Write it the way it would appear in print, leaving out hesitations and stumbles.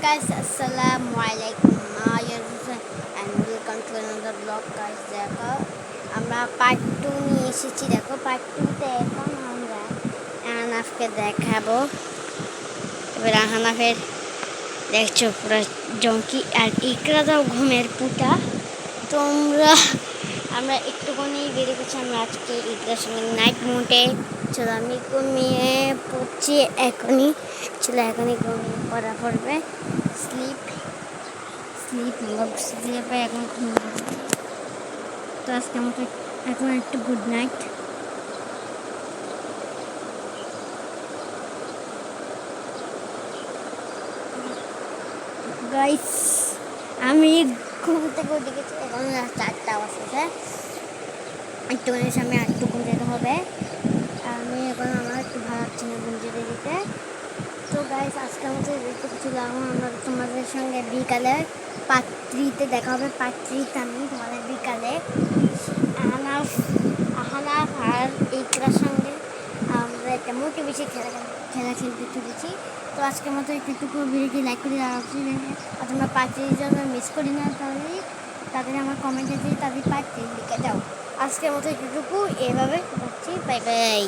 guys, Assalamualaikum. And welcome to another vlog guys. দেখো আমরা part 2 নিয়ে এসেছি। দেখো পার্ট 2 তে এখন আমরা আহনাফকে দেখাবো। এবার আহনাফের দেখছো পুরো জঙ্কি আর ইকরা দাও ঘুমের পুটা। তোমরা আমরা একটুখানি বেরিয়ে গেছি। আমরা আজকে ইকরার সঙ্গে নাইট মোডে চলো আমি ঘুমিয়ে পড়ছি এখনই। চলো এখনই ঘুমিয়ে পড়া পড়বে। স্লিপ স্লিপে এখন ঘুমিয়ে তো আজকে আমাকে এখন একটু গুড নাইট। গাইস আমি ঘুম থেকে উঠে গেছি, এখন 4টা বাজছে। একটুখানি সামনে আর একটু ঘুম যেতে হবে। আমি এখন আমার একটু ভালো লাগছে না ঘুম যেতে দিতে। তো গাইস আজকে আমাদের রেখে ছিলাম আমরা তোমাদের সঙ্গে বিকালে পার্ট 3-তে দেখা হবে। পার্ট 3-তে আমি তোমাদের বিকালে আহনাফ আর ইকরার সঙ্গে আমরা একটা মোটিভেশন খেলা খেলতে চলেছি। তো আজকের মতো একটুকু ভিডিওটি লাইক করে আর তোমরা পার্ট 3 জন্য মিস করি না, তাদের আমার কমেন্টে দিয়ে তাদের পার্ট 3 লিখে দাও। আজকের মতো একটুকু এভাবে করছি। Bye bye.